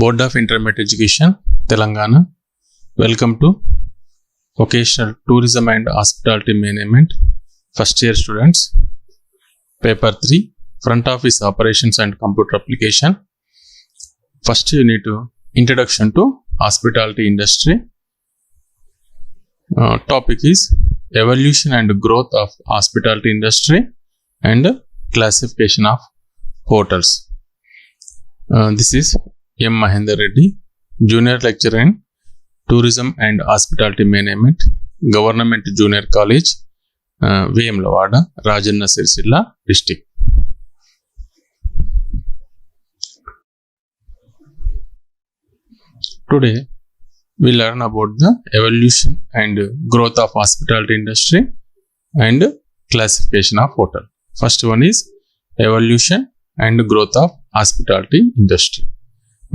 Board of Intermediate Education, Telangana. Welcome to Vocational Tourism and Hospitality Management, first year students. Paper 3, Front Office Operations and Computer Application. First unit, Introduction to Hospitality Industry. Topic is Evolution and Growth of Hospitality Industry and Classification of Hotels. This is M. Mahendra Reddy, Junior Lecturer in Tourism and Hospitality Management, Government Junior College, Vemlavada, Rajanna Sircilla District. Today, we learn about the evolution and growth of hospitality industry and classification of hotel. First one is evolution and growth of hospitality industry.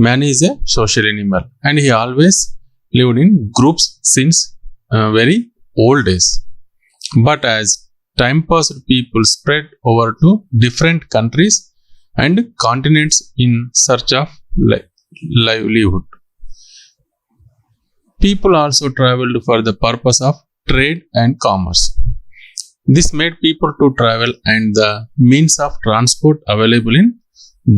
Man is a social animal and he always lived in groups since very old days. But as time passed, people spread over to different countries and continents in search of livelihood. People also traveled for the purpose of trade and commerce. This made people to travel, and the means of transport available in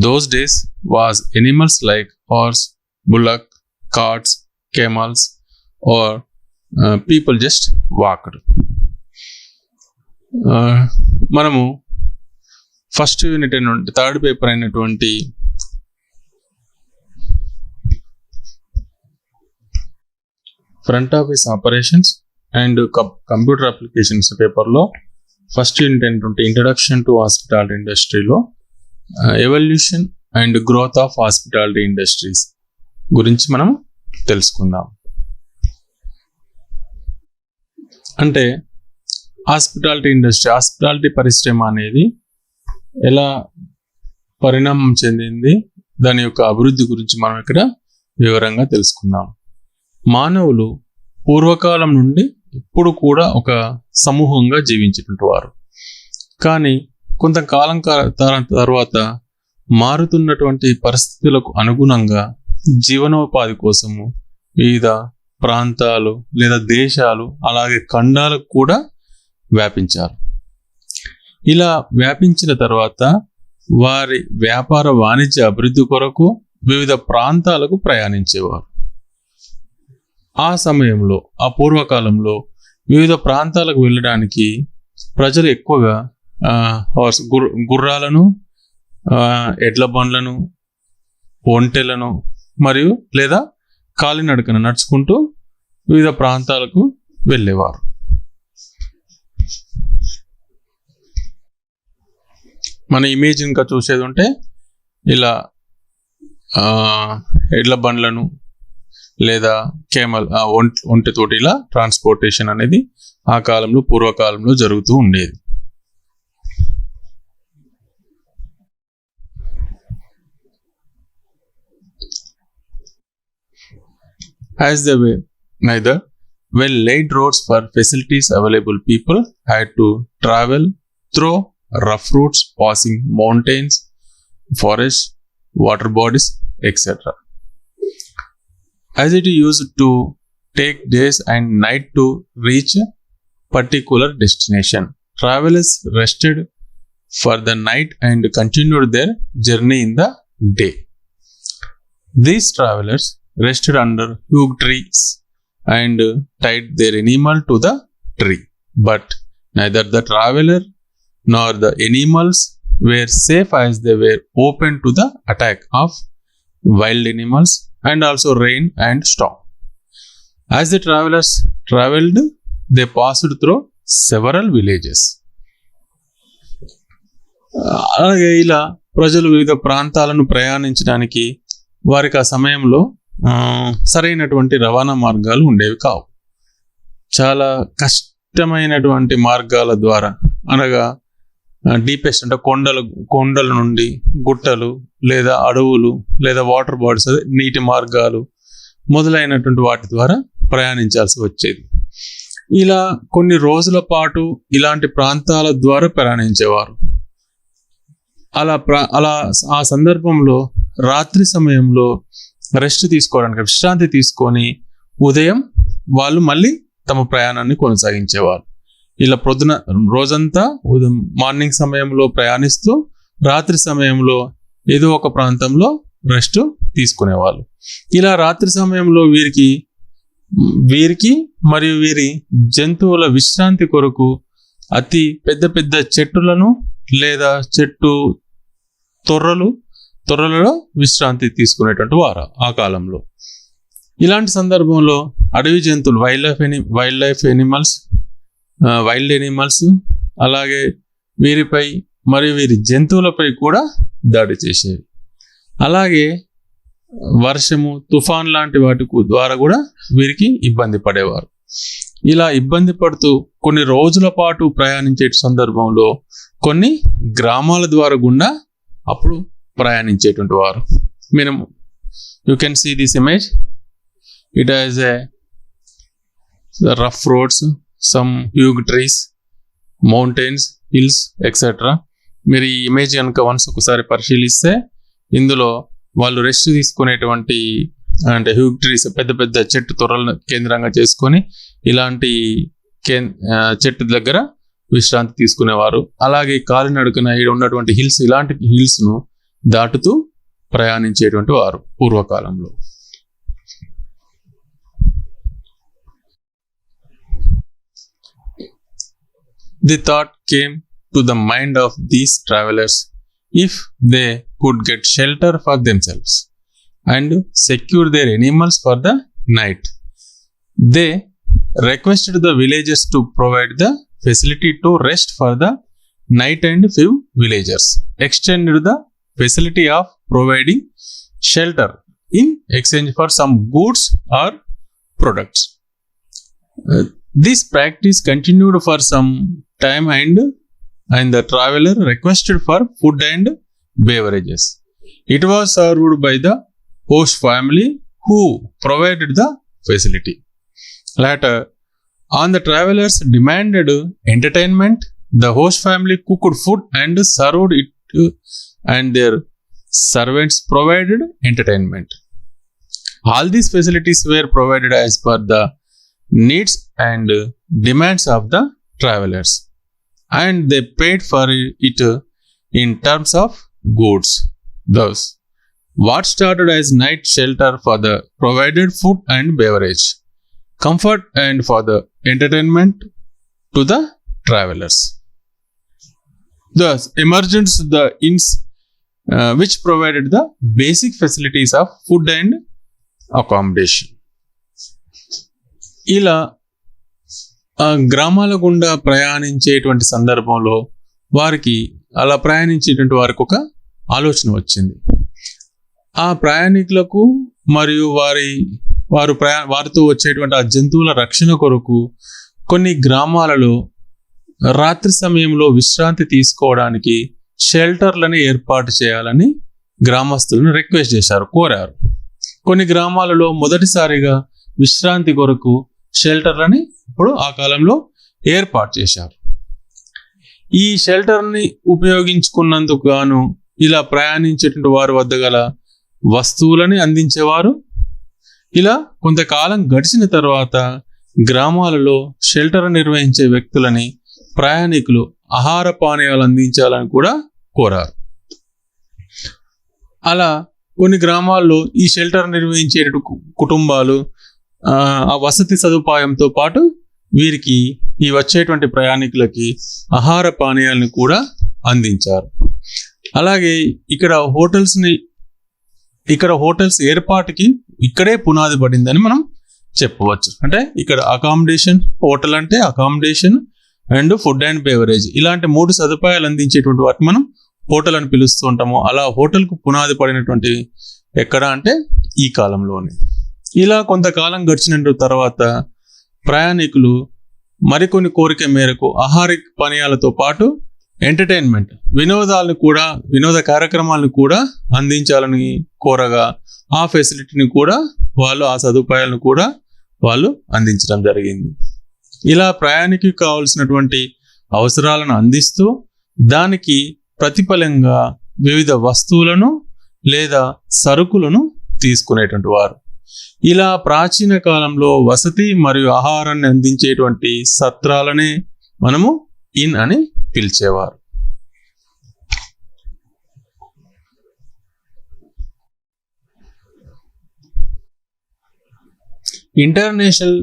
those days was animals like horse, bullock, carts, camels, or people just walked. మనము first unit అయినటువంటి third paper అయినటువంటి front office operations and computer applications పేపర్లో first unit అయినటువంటి introduction to hospitality ఇండస్ట్రీలో evolution and growth of hospitality industries గురించి మనం తెలుసుకుందాం. అంటే హాస్పిటాలిటీ పరిశ్రమ అనేది ఎలా పరిణామం చెందింది, దాని యొక్క అభివృద్ధి గురించి మనం ఇక్కడ వివరంగా తెలుసుకుందాం. మానవులు పూర్వకాలం నుండి ఇప్పుడు కూడా ఒక సమూహంగా జీవించినటువంటి వారు. కానీ కొంతకాలం తర్వాత మారుతున్నటువంటి పరిస్థితులకు అనుగుణంగా జీవనోపాధి కోసము వివిధ ప్రాంతాలు లేదా దేశాలు అలాగే ఖండాలకు కూడా వ్యాపించారు. ఇలా వ్యాపించిన తర్వాత వారి వ్యాపార వాణిజ్య అభివృద్ధి కొరకు వివిధ ప్రాంతాలకు ప్రయాణించేవారు. ఆ సమయంలో ఆ పూర్వకాలంలో వివిధ ప్రాంతాలకు వెళ్ళడానికి ప్రజలు ఎక్కువగా గుర్రాలను, ఎడ్ల బండ్లను, ఒంటెలను మరియు లేదా కాలినడకన నడుచుకుంటూ వివిధ ప్రాంతాలకు వెళ్ళేవారు. మన ఇమేజ్ ఇంకా చూసేది ఉంటే ఇలా ఎడ్ల బండ్లను లేదా కేమల్ ఒంటెతోటి ఇలా ట్రాన్స్పోర్టేషన్ అనేది ఆ కాలంలో పూర్వకాలంలో జరుగుతూ ఉండేది. As there were neither well-laid roads for facilities available, people had to travel through rough routes passing mountains, forests, water bodies, etc. As it used to take days and night to reach a particular destination, travelers rested for the night and continued their journey in the day. These travelers rested under huge trees and tied their animal to the tree, but neither the traveler nor the animals were safe as they were open to the attack of wild animals and also rain and storm. As the travelers traveled, they passed through several villages. అలాగే ఇలా ప్రజలు వివిధ ప్రాంతాలను ప్రయాణించడానికి వారికి ఆ సమయంలో సరైనటువంటి రవాణా మార్గాలు ఉండేవి కావు. చాలా కష్టమైనటువంటి మార్గాల ద్వారా, అనగా డీపెస్ట్ అంటే కొండల నుండి గుట్టలు లేదా అడవులు లేదా వాటర్ బాడీస్, నీటి మార్గాలు మొదలైనటువంటి వాటి ద్వారా ప్రయాణించాల్సి వచ్చేది. ఇలా కొన్ని రోజుల పాటు ఇలాంటి ప్రాంతాల ద్వారా ప్రయాణించేవారు. అలా ఆ సందర్భంలో రాత్రి సమయంలో రెస్ట్ తీసుకోవడానికి, విశ్రాంతి తీసుకొని ఉదయం వాళ్ళు మళ్ళీ తమ ప్రయాణాన్ని కొనసాగించేవారు. ఇలా పొద్దున రోజంతా మార్నింగ్ సమయంలో ప్రయాణిస్తూ రాత్రి సమయంలో ఏదో ఒక ప్రాంతంలో రెస్ట్ తీసుకునేవాళ్ళు. ఇలా రాత్రి సమయంలో వీరికి మరియు వీరి జంతువుల విశ్రాంతి కొరకు అతి పెద్ద పెద్ద చెట్టులను లేదా చెట్టు తొర్రలలో విశ్రాంతి తీసుకునేటువంటి వారు ఆ కాలంలో. ఇలాంటి సందర్భంలో అడవి జంతువులు, వైల్డ్ ఎనిమల్స్ అలాగే వీరిపై మరియు వీరి జంతువులపై కూడా దాడి చేసేవి. అలాగే వర్షము, తుఫాన్ లాంటి వాటి ద్వారా కూడా వీరికి ఇబ్బంది పడేవారు. ఇలా ఇబ్బంది పడుతూ కొన్ని రోజుల పాటు ప్రయాణించే సందర్భంలో కొన్ని గ్రామాల ద్వారా గుండా అప్పుడు ప్రయాణించేటువంటి వారు. You can see this image. It has a rough roads, some huge trees, mountains, hills etcetera. మీరు ఈ ఇమేజ్ కనుక ఒకసారి పరిశీలిస్తే ఇందులో వాళ్ళు రెస్ట్ తీసుకునేటువంటి అంటే హ్యూజ్ ట్రీస్, పెద్ద పెద్ద చెట్టు తొర్రలను కేంద్రంగా చేసుకొని ఇలాంటి చెట్టు దగ్గర విశ్రాంతి తీసుకునేవారు. అలాగే కాలినడకన ఉన్నటువంటి హిల్స్, ఇలాంటి హిల్స్ను దాటుతూ ప్రయాణించేటువంటి వారు పూర్వకాలంలో. The thought came to the mind of these travelers, if they could get shelter for themselves and secure their animals for the night. They requested the villagers to provide the facility to rest for the night, and few villagers extended the facility of providing shelter in exchange for some goods or products. This practice continued for some time, and the traveler requested for food and beverages. It was served by the host family who provided the facility. Later on, the travelers demanded entertainment. The host family cooked food and served it, and their servants provided entertainment. All these facilities were provided as per the needs and demands of the travelers, and they paid for it in terms of goods. Thus, what started as night shelter for the provided food and beverage, comfort and for the entertainment to the travelers. Thus emerged the inns which provided the basic facilities of food and accommodation. ఇలా గ్రామాల గుండా ప్రయాణించేటువంటి సందర్భంలో అలా ప్రయాణించేటువంటి వారికి ఒక ఆలోచన వచ్చింది. ఆ ప్రయాణికులకు మరియు వారితో వచ్చేటువంటి ఆ జంతువుల రక్షణ కొరకు కొన్ని గ్రామాలలో రాత్రి సమయంలో విశ్రాంతి తీసుకోవడానికి షెల్టర్లను ఏర్పాటు చేయాలని గ్రామస్తులను రిక్వెస్ట్ చేశారు, కోరారు. కొన్ని గ్రామాలలో మొదటిసారిగా విశ్రాంతి కొరకు షెల్టర్లని ఇప్పుడు ఆ కాలంలో ఏర్పాటు చేశారు. ఈ షెల్టర్ని ఉపయోగించుకున్నందుకు గాను ఇలా ప్రయాణించేటువంటి వారి వద్ద గల వస్తువులని అందించేవారు. ఇలా కొంతకాలం గడిచిన తర్వాత గ్రామాలలో షెల్టర్ నిర్వహించే వ్యక్తులని ప్రయాణికులు ఆహార పానీయాలు అందించాలని కూడా కోరారు. అలా కొన్ని గ్రామాల్లో ఈ షెల్టర్ నిర్వహించే కుటుంబాలు ఆ వసతి సదుపాయంతో పాటు వీరికి ఈ వచ్చేటువంటి ప్రయాణికులకి ఆహార పానీయాలను కూడా అందించారు. అలాగే ఇక్కడ హోటల్స్ ఏర్పాటుకి ఇక్కడే పునాది పడిందని మనం చెప్పవచ్చు. అంటే ఇక్కడ హోటల్ అంటే accommodation and food and beverage, ఇలాంటి 3 సదుపాయాలు అందించేటువంటి వాటిని మనం హోటల్ అని పిలుస్తూ ఉంటాము. అలా హోటల్కు పునాది పడినటువంటి ఎక్కడ అంటే ఈ కాలంలోనే. ఇలా కొంతకాలం గడిచిన తర్వాత ప్రయాణికులు మరికొన్ని కోరిక మేరకు ఆహార పానీయాలతో పాటు ఎంటర్టైన్మెంట్, వినోద కార్యక్రమాలను కూడా అందించాలని కోరగా ఆ ఫెసిలిటీని కూడా ఆ సదుపాయాలను కూడా వాళ్ళు అందించడం జరిగింది. ఇలా ప్రయాణికులకు కావాల్సినటువంటి అవసరాలను అందిస్తూ దానికి ప్రతిఫలంగా వివిధ వస్తువులను లేదా సరుకులను తీసుకునేటువంటి వారు. ఇలా ప్రాచీన కాలంలో వసతి మరియు ఆహారాన్ని అందించేటువంటి సత్రాలనే మనము ఇన్ అని పిలిచేవారు. International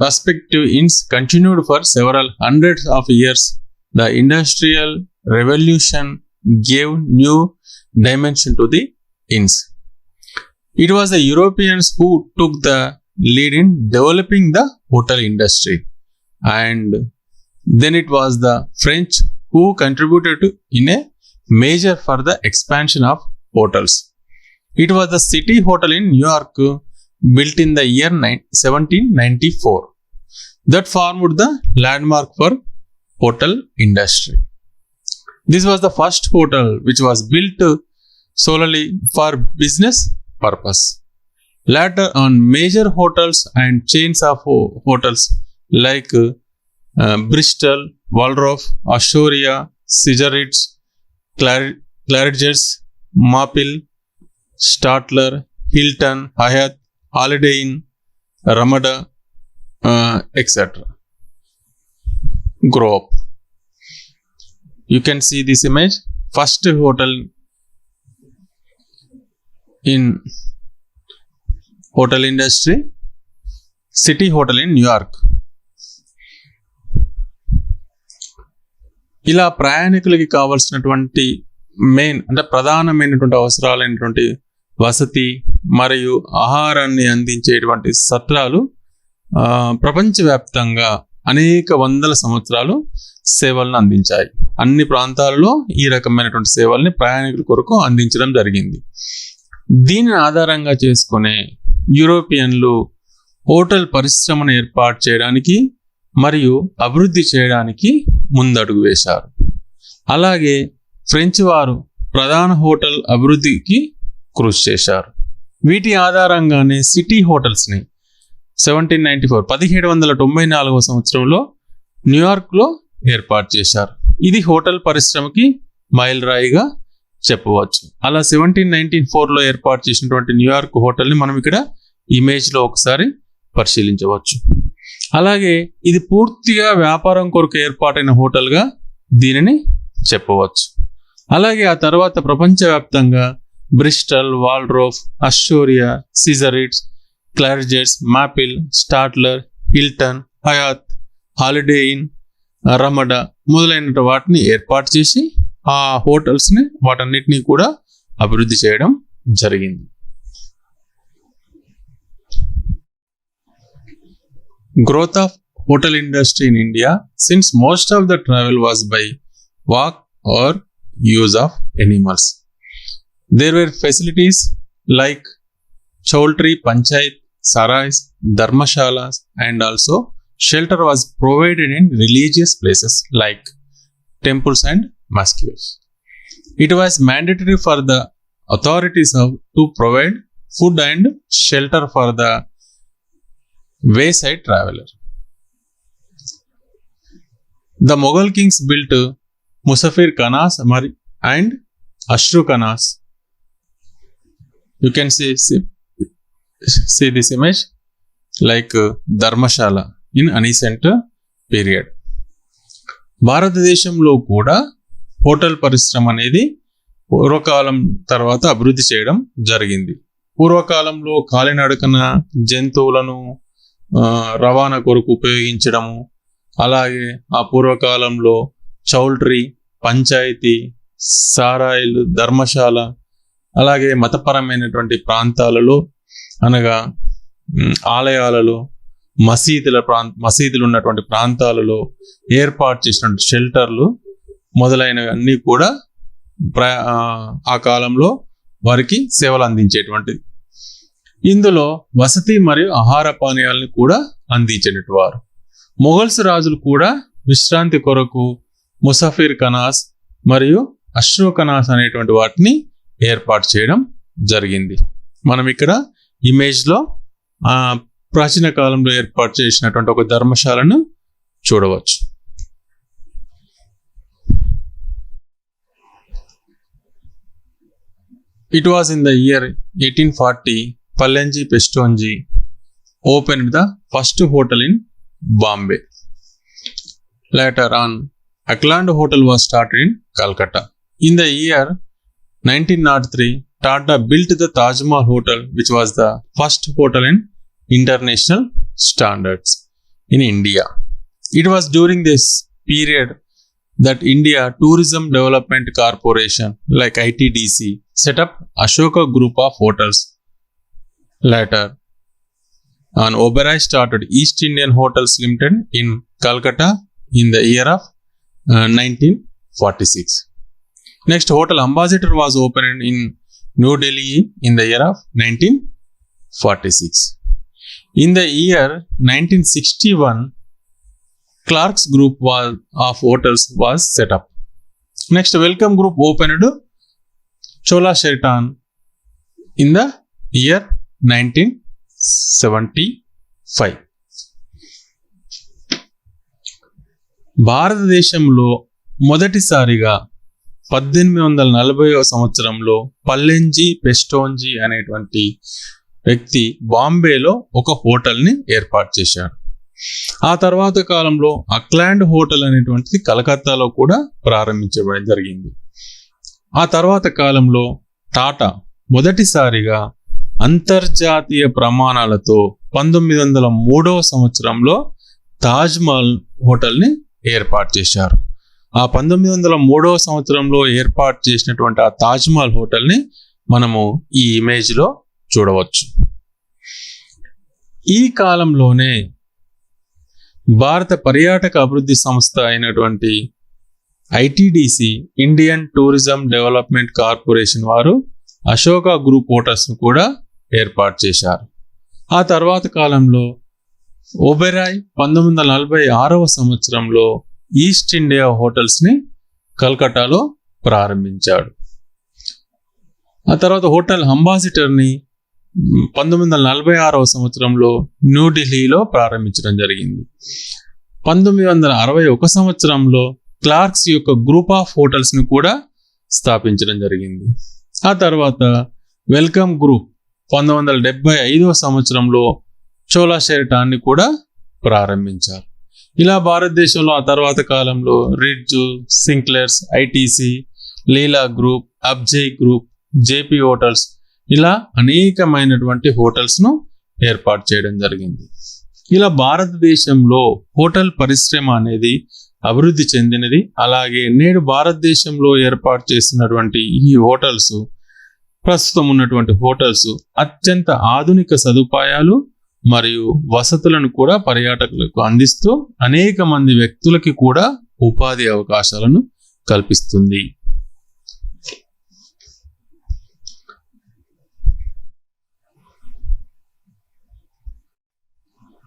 perspective inns continued for several hundreds of years. The Industrial Revolution gave new dimension to the inns. It was the Europeans who took the lead in developing the hotel industry, and then it was the French who contributed in a major for the expansion of hotels. It was the City Hotel in New York, built in the year 1794, that formed the landmark for hotel industry. This was the first hotel which was built solely for business purpose. Later on, major hotels and chains of hotels like Bristol, Waldorf, Astoria, Caesarits, Claridge's, Maple, Statler, Hilton, Hyatt, Holiday Inn, Ramada, etc. grow up. You can see this image. First hotel in hotel industry, City Hotel in New York. ఇలా ప్రయాణికులకి కావాల్సినటువంటి main అంటే ప్రధానమైనటువంటి అవసరాలైనటువంటి వసతి మరియు ఆహారాన్ని అందించేటువంటి సత్రాలు ప్రపంచవ్యాప్తంగా అనేక వందల సంవత్సరాలు సేవలను అందించాయి. అన్ని ప్రాంతాలలో ఈ రకమైనటువంటి సేవల్ని ప్రయాణికుల కొరకు అందించడం జరిగింది. దీనిని ఆధారంగా చేసుకునే యూరోపియన్లు హోటల్ పరిశ్రమను ఏర్పాటు చేయడానికి మరియు అభివృద్ధి చేయడానికి ముందడుగు వేశారు. అలాగే ఫ్రెంచ్ వారు ప్రధాన హోటల్ అభివృద్ధికి కృషి చేశారు. వీటి ఆధారంగానే సిటీ హోటల్స్ని 1794 సంవత్సరంలో న్యూయార్క్లో ఏర్పాటు చేశారు. ఇది హోటల్ పరిశ్రమకి మైలురాయిగా చెప్పవచ్చు. అలా 1794లో ఏర్పాటు చేసినటువంటి న్యూయార్క్ హోటల్ని మనం ఇక్కడ ఇమేజ్లో ఒకసారి పరిశీలించవచ్చు. అలాగే ఇది పూర్తిగా వ్యాపారం కొరకు ఏర్పాటైన హోటల్గా దీనిని చెప్పవచ్చు. అలాగే ఆ తర్వాత ప్రపంచవ్యాప్తంగా Bristol, Waldorf, Astoria, Caesar Ritz, Claridges, మాపిల్, Statler, Hilton, Hyatt, Holiday Inn, Ramada మొదలైన వాటిని ఏర్పాటు చేసి ఆ హోటల్స్ని వాటన్నిటినీ కూడా అభివృద్ధి చేయడం జరిగింది. Growth of hotel industry in India, since most of the travel was by walk or use of animals. There were facilities like Choultry, Panchayat, Sarais, Dharmashalas, and also shelter was provided in religious places like temples and mosques. It was mandatory for the authorities to provide food and shelter for the wayside traveler. The Mughal kings built Musafir Khanas and Ashru Khanas. You can see this image like Dharmashala in ancient period. భారతదేశంలో కూడా hotel పరిశ్రమ అనేది పూర్వకాలం తర్వాత అభివృద్ధి చేయడం జరిగింది. పూర్వకాలంలో కాలినడకన జంతువులను రవాణా కొరకు ఉపయోగించడము, అలాగే ఆ పూర్వకాలంలో చౌల్ట్రీ, పంచాయతీ, సారాయిలు, ధర్మశాల, అలాగే మతపరమైనటువంటి ప్రాంతాలలో అనగా ఆలయాలలో మసీదులు ఉన్నటువంటి ప్రాంతాలలో ఏర్పాటు చేసినటువంటి షెల్టర్లు మొదలైనవన్నీ కూడా ఆ కాలంలో వారికి సేవలు అందించేటువంటిది. ఇందులో వసతి మరియు ఆహార పానీయాలను కూడా అందించేటువంటి వారు. మొఘల్స్ రాజులు కూడా విశ్రాంతి కొరకు ముసఫిర్ ఖనాస్ మరియు అష్రో ఖనాస్ అనేటువంటి వాటిని ఏర్పాటు చేయడం జరిగింది. మనం ఇక్కడ ఇమేజ్లో ప్రాచీన కాలంలో ఏర్పాటు చేసినటువంటి ఒక ధర్మశాలను చూడవచ్చు. It was in the year 1840 Pallenji Pestonji opened the first hotel in Bombay. Later on, Auckland Hotel was started in Calcutta. In the year 1903, Tata built the Taj Mahal Hotel, which was the first hotel in international standards in India. It was during this period that India Tourism Development Corporation, like ITDC, set up Ashoka Group of Hotels. Later on, Oberoi started East Indian Hotels Limited in Calcutta in the year of 1946. Next, Hotel Ambassador was opened in New Delhi in the year of 1946. In the year 1961, Clark's Group of Hotels was set up. Next, Welcome Group opened Chola Sheraton in the year 1975. భారతదేశంలో మొదటిసారిగా 1840వ సంవత్సరంలో పల్లెంజీ పెస్టోంజీ అనేటువంటి వ్యక్తి బాంబేలో ఒక హోటల్ని ఏర్పాటు చేశాడు. ఆ తర్వాత కాలంలో అక్లాండ్ హోటల్ అనేటువంటిది కలకత్తాలో కూడా ప్రారంభించబడి జరిగింది. ఆ తర్వాత కాలంలో టాటా మొదటిసారిగా అంతర్జాతీయ ప్రమాణాలతో 1903వ సంవత్సరంలో తాజ్ మహల్ హోటల్ని ఏర్పాటు చేశారు. ఆ 1903వ సంవత్సరంలో ఏర్పాటు చేసినటువంటి ఆ తాజ్ మహల్ హోటల్ని మనము ఈ ఇమేజ్లో చూడవచ్చు. ఈ కాలంలోనే భారత పర్యాటక అభివృద్ధి సంస్థ అయినటువంటి ఐటిడిసి, ఇండియన్ టూరిజం డెవలప్మెంట్ కార్పొరేషన్ వారు అశోక గ్రూప్ హోటల్స్ను కూడా ఏర్పాటు చేశారు. ఆ తర్వాత కాలంలో ఓబెరాయ్ 1946వ సంవత్సరంలో ఈస్ట్ ఇండియా హోటల్స్ని కల్కటాలో ప్రారంభించాడు. ఆ తర్వాత హోటల్ అంబాసిడర్ని 1946వ సంవత్సరంలో న్యూఢిల్లీలో ప్రారంభించడం జరిగింది. 1961 సంవత్సరంలో క్లార్క్స్ యొక్క గ్రూప్ ఆఫ్ హోటల్స్ని కూడా స్థాపించడం జరిగింది. ఆ తర్వాత వెల్కమ్ గ్రూప్ 1975వ సంవత్సరంలో చోలా షెరటాన్ని కూడా ప్రారంభించారు. ఇలా భారతదేశంలో ఆ తర్వాత కాలంలో రిడ్జ్, సింక్లెర్స్, ఐటీసీ, లీలా గ్రూప్, అబ్జయ్ గ్రూప్, జేపీ హోటల్స్ ఇలా అనేకమైనటువంటి హోటల్స్ను ఏర్పాటు చేయడం జరిగింది. ఇలా భారతదేశంలో హోటల్ పరిశ్రమ అనేది అభివృద్ధి చెందినది. అలాగే నేడు భారతదేశంలో ఏర్పాటు చేస్తున్నటువంటి ఈ హోటల్స్, ప్రస్తుతం ఉన్నటువంటి హోటల్స్ అత్యంత ఆధునిక సదుపాయాలు మరియు వసతులను కూడా పర్యాటకులకు అందిస్తూ అనేక మంది వ్యక్తులకి కూడా ఉపాధి అవకాశాలను కల్పిస్తుంది.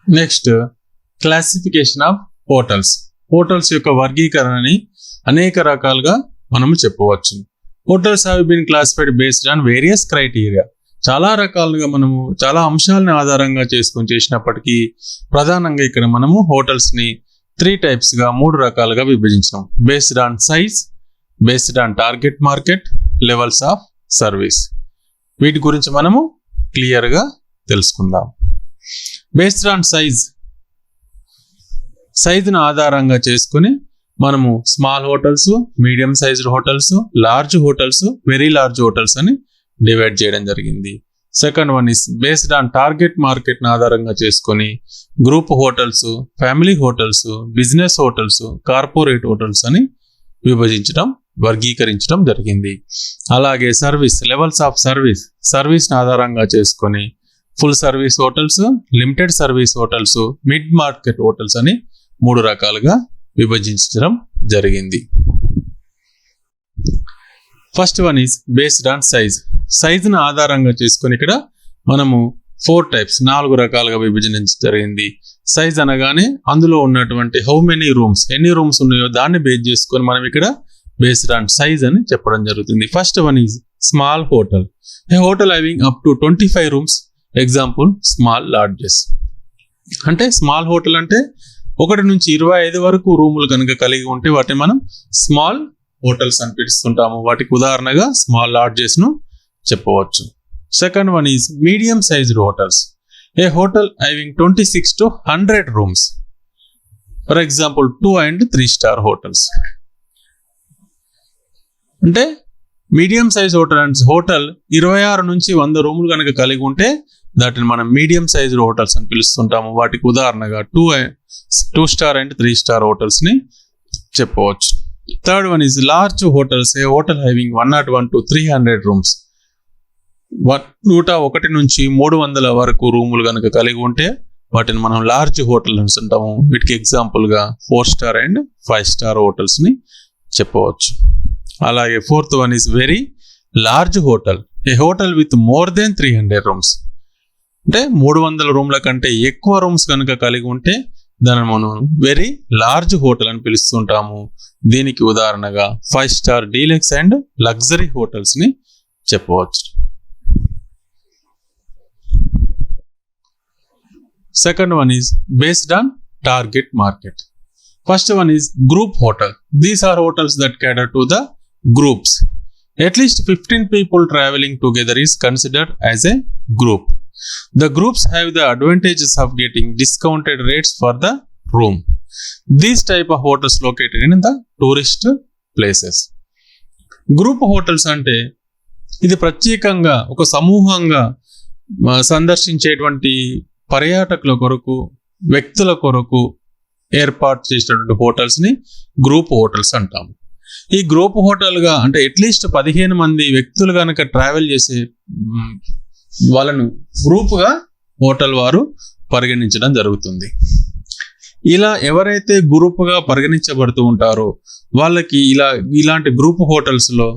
Next, classification of hotels. Hotels యొక్క వర్గీకరణని అనేక రకాలుగా మనము చెప్పవచ్చు. Hotels have been classified based on various criteria. చాలా రకాలుగా మనము చాలా అంశాలను ఆధారంగా చేసుకొని చేసినప్పటికీ ప్రధానంగా ఇక్కడ మనము హోటల్స్ని 3 టైప్స్గా 3 రకాలుగా విభజించాం. Based on size, based on target market, levels of service. వీటి గురించి మనము క్లియర్గా తెలుసుకుందాం. బేస్డ్ ఆన్ సైజ్ను ఆధారంగా చేసుకుని మనము small hotels, medium sized hotels, large hotels, very large hotels అని డివైడ్ చేయడం జరిగింది. Second one is based on target మార్కెట్ని ఆధారంగా చేసుకొని group hotels, family hotels, business hotels, corporate hotels అని వర్గీకరించడం జరిగింది. అలాగే సర్వీస్, లెవెల్స్ ఆఫ్ సర్వీస్ని ఆధారంగా చేసుకొని full service hotels, limited service hotels, mid market hotels అని 3 రకాలుగా విభజించడం జరిగింది. First one is based on సైజ్ను ఆధారంగా చేసుకొని ఇక్కడ మనము 4 టైప్స్ 4 రకాలుగా విభజించడం జరిగింది. సైజ్ అనగానే అందులో ఉన్నటువంటి ఎన్ని రూమ్స్ ఉన్నాయో దాన్ని బేస్ చేసుకొని మనం ఇక్కడ బేస్డ్ ఆన్ సైజ్ అని చెప్పడం జరుగుతుంది. First one is small hotel. A hotel having up to 25 rooms. Example small lodges. అంటే స్మాల్ హోటల్ అంటే 1 నుంచి 25 వరకు రూములు కనుక కలిగి ఉంటే వాటిని మనం స్మాల్ హోటల్స్ అని పిలుస్తుంటాము. వాటికి ఉదాహరణగా స్మాల్ లాడ్జెస్ను చెప్పవచ్చు. Second one is medium sized hotels. A hotel having 26 to 100 rooms. For example 2 and 3 star hotels. అంటే మీడియం సైజ్ హోటల్ 26 నుంచి 100 రూములు కనుక కలిగి ఉంటే దాటిని మనం మీడియం సైజ్ హోటల్స్ అని పిలుస్తుంటాము. వాటికి ఉదాహరణగా 2 star and 3 star hotels ని చెప్పవచ్చు. Third one is large hotels. A hotel having 101 to 300 rooms. 101 నుంచి 300 వరకు రూములు కనుక కలిగి ఉంటే వాటిని మనం లార్జ్ హోటల్స్ అంటాము. వీటికి ఎగ్జాంపుల్గా 4 star and 5 star హోటల్స్ని చెప్పవచ్చు. అలాగే fourth one is very large hotel. A hotel with more than 300 rooms. అంటే 300 రూమ్ల కంటే ఎక్కువ రూమ్స్ కనుక కలిగి ఉంటే దాన్ని మనం వెరీ లార్జ్ హోటల్ అని పిలుస్తుంటాము. దీనికి ఉదాహరణగా 5 star డీలక్స్ అండ్ లగ్జరీ హోటల్స్ని చెప్పవచ్చు. Second one is based on target market. First one is group hotel. These are hotels that cater to the groups. At least 15 people traveling together is considered as a group. The groups have the advantages of getting discounted rates for the room. These type of hotels located in the tourist places. Group hotels అంటే ఇది ప్రత్యేకంగా ఒక సమూహంగా సందర్శించేటువంటి పర్యాటకుల కొరకు, వ్యక్తుల కొరకు ఏర్పాటు చేసినటువంటి హోటల్స్ని గ్రూప్ హోటల్స్ అంటాము. ఈ గ్రూప్ హోటల్గా అంటే అట్లీస్ట్ 15 మంది వ్యక్తులు కనుక ట్రావెల్ చేసే వాళ్ళను గ్రూప్గా హోటల్ వారు పరిగణించడం జరుగుతుంది. ఇలా ఎవరైతే గ్రూప్గా పరిగణించబడుతూ ఉంటారో వాళ్ళకి ఇలాంటి గ్రూప్ హోటల్స్లో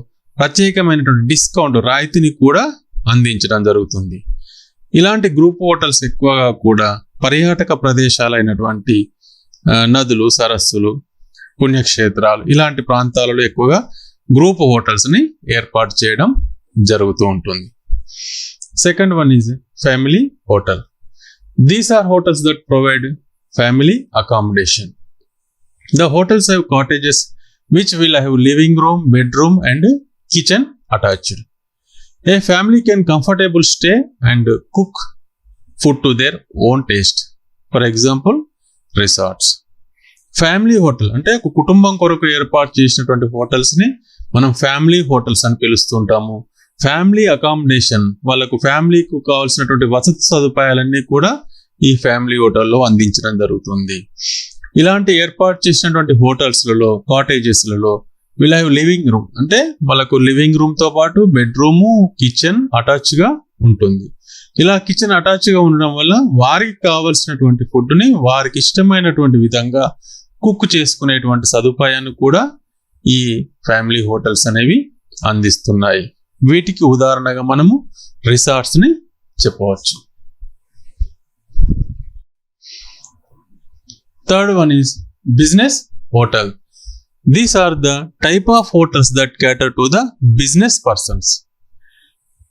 ప్రత్యేకమైనటువంటి డిస్కౌంట్, రాయితీని కూడా అందించడం జరుగుతుంది. ఇలాంటి గ్రూప్ హోటల్స్ ఎక్కువగా కూడా పర్యాటక ప్రదేశాలైనటువంటి నదులు, సరస్సులు, పుణ్యక్షేత్రాలు ఇలాంటి ప్రాంతాలలో ఎక్కువగా గ్రూప్ హోటల్స్ని ఏర్పాటు చేయడం జరుగుతూ ఉంటుంది. Second one is family hotel. These are hotels that provide family accommodation. The hotels have cottages which will have living room, bedroom and kitchen attached. A family can comfortably stay and cook food to their own taste. For example, resorts. Family hotel అంటే ఒక కుటుంబం కొరకు ఏర్పాటు చేసినటువంటి హోటల్స్ని మనం family hotels అని పిలుస్తుంటాము. Family accommodation, వాళ్ళకు ఫ్యామిలీకి కావాల్సినటువంటి వసతి సదుపాయాలన్నీ కూడా ఈ ఫ్యామిలీ హోటల్లో అందించడం జరుగుతుంది. ఇలాంటి ఏర్పాటు చేసినటువంటి హోటల్స్లలో, కాటేజెస్లలో విల్ హ్యావ్ లివింగ్ రూమ్ అంటే వాళ్ళకు లివింగ్ రూమ్తో పాటు బెడ్రూము, కిచెన్ అటాచ్గా ఉంటుంది. ఇలా కిచెన్ అటాచ్గా ఉండడం వల్ల వారికి కావలసినటువంటి ఫుడ్ని వారికి ఇష్టమైనటువంటి విధంగా కుక్ చేసుకునేటువంటి సదుపాయాన్ని కూడా ఈ ఫ్యామిలీ హోటల్స్ అనేవి అందిస్తున్నాయి. వీటికి ఉదాహరణగా మనము రిసార్ట్స్ని చెప్పవచ్చు. Third one is business hotel. These are the type of hotels that cater to the business persons.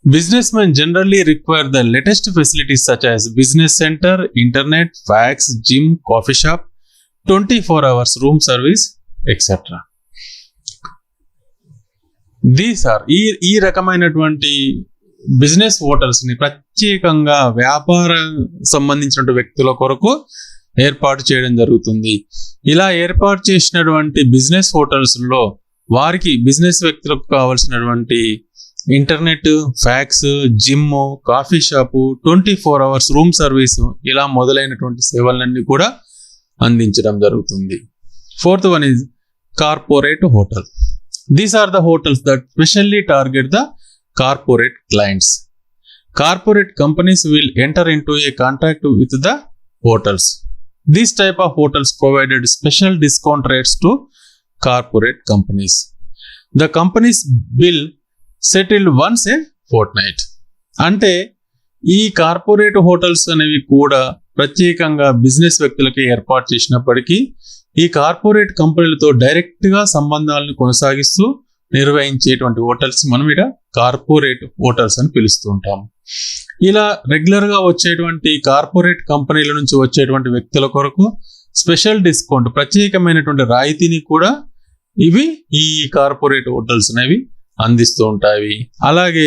Businessmen generally require the latest facilities such as business center, internet, fax, gym, coffee shop, 24 hours room service, etc. These are ఈ రకమైనటువంటి business హోటల్స్ని ప్రత్యేకంగా వ్యాపార సంబంధించిన వ్యక్తుల కొరకు ఏర్పాటు చేయడం జరుగుతుంది. ఇలా ఏర్పాటు చేసినటువంటి బిజినెస్ హోటల్స్లో వారికి బిజినెస్ వ్యక్తులకు కావాల్సినటువంటి internet, fax, gym, coffee shop, 24 hours room service ఇలా మొదలైనటువంటి సేవలన్నీ కూడా అందించడం జరుగుతుంది. Fourth one is corporate hotel. These are the hotels that specially target the corporate clients. Corporate companies will enter into a contract with the hotels. This type of hotels provided special discount rates to corporate companies. The companies bill settled once a fortnight. అంటే ఈ corporate hotels అనేవి కూడా ప్రత్యేకంగా business వ్యక్తులకి ఏర్పాటు చేసినప్పటికీ ఈ corporate కంపెనీలతో డైరెక్ట్గా సంబంధాలను కొనసాగిస్తూ నిర్వహించేటువంటి హోటల్స్ మనం ఇక్కడ కార్పొరేట్ హోటల్స్ అని పిలుస్తూ ఉంటాము. ఇలా రెగ్యులర్గా వచ్చేటువంటి కార్పొరేట్ కంపెనీల నుంచి వచ్చేటువంటి వ్యక్తుల కొరకు స్పెషల్ డిస్కౌంట్, ప్రత్యేకమైనటువంటి రాయితీని కూడా ఇవి ఈ కార్పొరేట్ హోటల్స్ అనేవి అందిస్తూ ఉంటాయి. అలాగే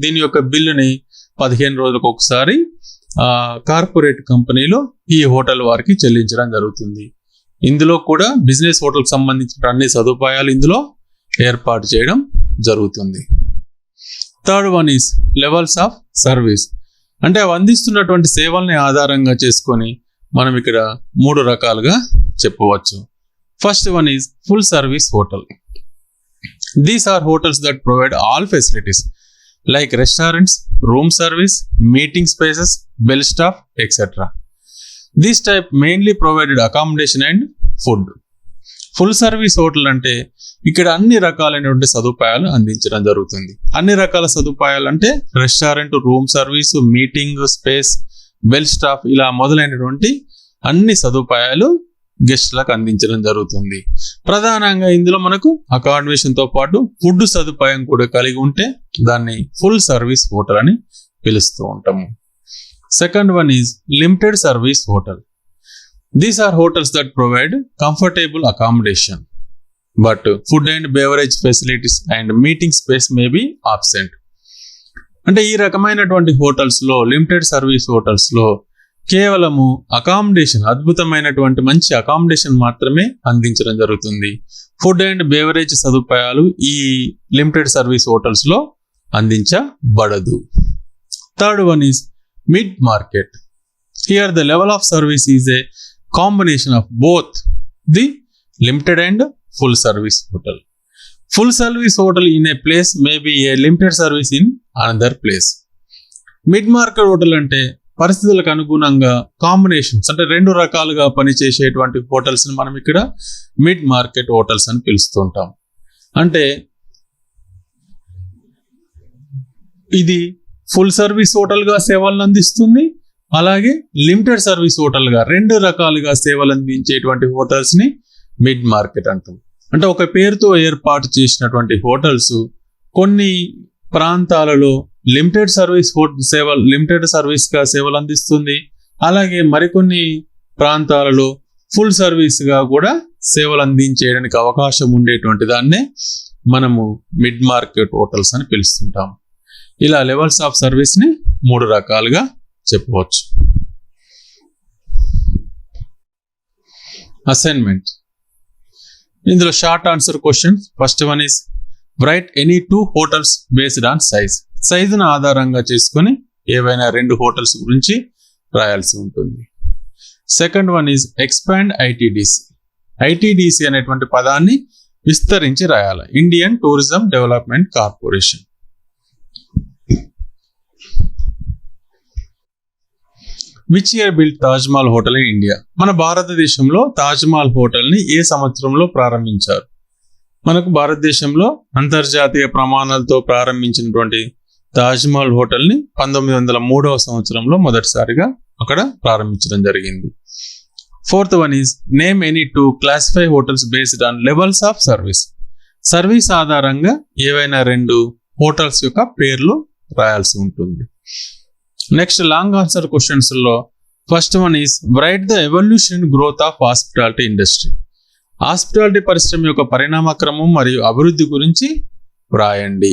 దీని యొక్క బిల్లుని 15 రోజులకు ఒకసారి కార్పొరేట్ కంపెనీలు ఈ హోటల్ వారికి చెల్లించడం జరుగుతుంది. ఇందులో కూడా బిజినెస్ హోటల్కి సంబంధించిన అన్ని సదుపాయాలు ఇందులో ఏర్పాటు చేయడం జరుగుతుంది. Third one is levels of service. అంటే అవి అందిస్తున్నటువంటి సేవల్ని ఆధారంగా చేసుకొని మనం ఇక్కడ 3 రకాలుగా చెప్పవచ్చు. First one is full service hotel. These are hotels that provide all facilities like restaurants, room service, meeting spaces, bell staff etcetera. This type mainly provided accommodation and food. Full service hotel అంటే ఇక్కడ అన్ని రకాలైనటువంటి సదుపాయాలు అందించడం జరుగుతుంది. అన్ని రకాల సదుపాయాలు అంటే restaurant, room service, meeting space, bell staff ఇలా మొదలైనటువంటి అన్ని సదుపాయాలు గెస్ట్లకు అందించడం జరుగుతుంది. ప్రధానంగా ఇందులో మనకు అకామిడేషన్తో పాటు ఫుడ్ సదుపాయం కూడా కలిగి ఉంటే దాన్ని ఫుల్ సర్వీస్ హోటల్ అని పిలుస్తూ ఉంటాము. Second one is limited service hotel. These are hotels that provide comfortable accommodation but food and beverage facilities and meeting space may be absent. అంటే ఈ రకమైనటువంటి హోటల్స్లో, లిమిటెడ్ సర్వీస్ హోటల్స్లో కేవలము అకామిడేషన్, అద్భుతమైనటువంటి మంచి అకామిడేషన్ మాత్రమే అందించడం జరుగుతుంది. ఫుడ్ అండ్ బెవరేజ్ సదుపాయాలు ఈ లిమిటెడ్ సర్వీస్ హోటల్స్లో అందించబడదు. Third one is mid market. Here the level of service is a combination of both the limited and full service hotel. Full service hotel in a place may be a limited service in another place. Mid market hotel అంటే పరిస్థితులకు అనుగుణంగా combinations అంటే 2 రకాలుగా పనిచేసేటువంటి hotels ని మనం ఇక్కడ mid market hotels అని పిలుస్తుంటాం. అంటే ఇది ఫుల్ సర్వీస్ హోటల్ గా సేవలను అందిస్తుంది, అలాగే లిమిటెడ్ సర్వీస్ హోటల్ గా 2 రకాలుగా సేవలు అందించేటువంటి హోటల్స్ ని మిడ్ మార్కెట్ అంటాం. అంటే ఒక పేరుతో ఏర్పాటు చేసినటువంటి హోటల్స్ కొన్ని ప్రాంతాలలో లిమిటెడ్ సర్వీస్ గా సేవలు అందిస్తుంది, అలాగే మరికొన్ని ప్రాంతాలలో ఫుల్ సర్వీస్ గా కూడా సేవలు అందించేయడానికి అవకాశం ఉండేటువంటి దాన్నే మనము మిడ్ మార్కెట్ హోటల్స్ అని పిలుస్తుంటాం. ఇలా లెవెల్స్ ఆఫ్ సర్వీస్ ని 3 రకాలుగా చెప్పవచ్చు. అసైన్మెంట్. ఇందులో short answer questions. First one is write any 2 hotels based on size. సైజును ఆధారంగా చేసుకొని ఏవైనా 2 హోటల్స్ గురించి రాయాల్సి ఉంటుంది. Second one is expand ITDC. ITDC అనేటువంటి పదాన్ని విస్తరించి రాయాలి. Indian tourism development corporation. Which year built Taj Mahal hotel in India. మన భారతదేశంలో తాజ్ మహల్ హోటల్ ని ఏ సంవత్సరంలో ప్రారంభించారు? మనకు భారతదేశంలో అంతర్జాతీయ ప్రమాణాలతో ప్రారంభించినటువంటి తాజ్ మహల్ హోటల్ ని 1903వ సంవత్సరంలో మొదటిసారిగా అక్కడ ప్రారంభించడం జరిగింది. Fourth one is name any 2 classify hotels based on levels of service. Service ఆధారంగా ఏవైనా 2 హోటల్స్ యొక్క పేర్లు రాయాల్సి ఉంటుంది. నెక్స్ట్ లాంగ్ ఆన్సర్ క్వశ్చన్స్ లో first one is right the evolution and growth of hospitality industry. Hospitality పరిశ్రమ యొక్క పరిణామ క్రమం మరియు అభివృద్ధి గురించి వ్రాయండి.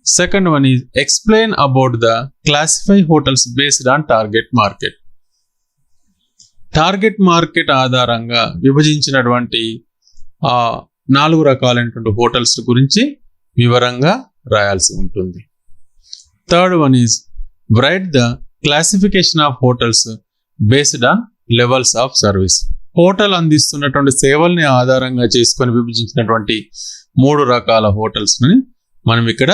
Second one is explain about the classify hotels based on target market. Target market ఆధారంగా విభజించినటువంటి 4 రకాలైనటువంటి హోటల్స్ గురించి వివరంగా రాయాల్సి ఉంటుంది. Third one is right the classification of hotels based on levels of service. Hotel అందిస్తున్నటువంటి సేవల్ని ఆధారంగా చేసుకొని విభజించినటువంటి 3 రకాల హోటల్స్ ని మనం ఇక్కడ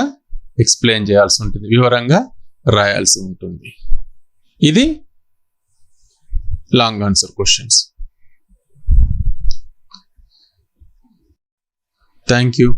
ఎక్స్ప్లెయిన్ చేయాల్సి ఉంటుంది, వివరంగా రాయాల్సి ఉంటుంది. ఇది long answer questions. Thank you.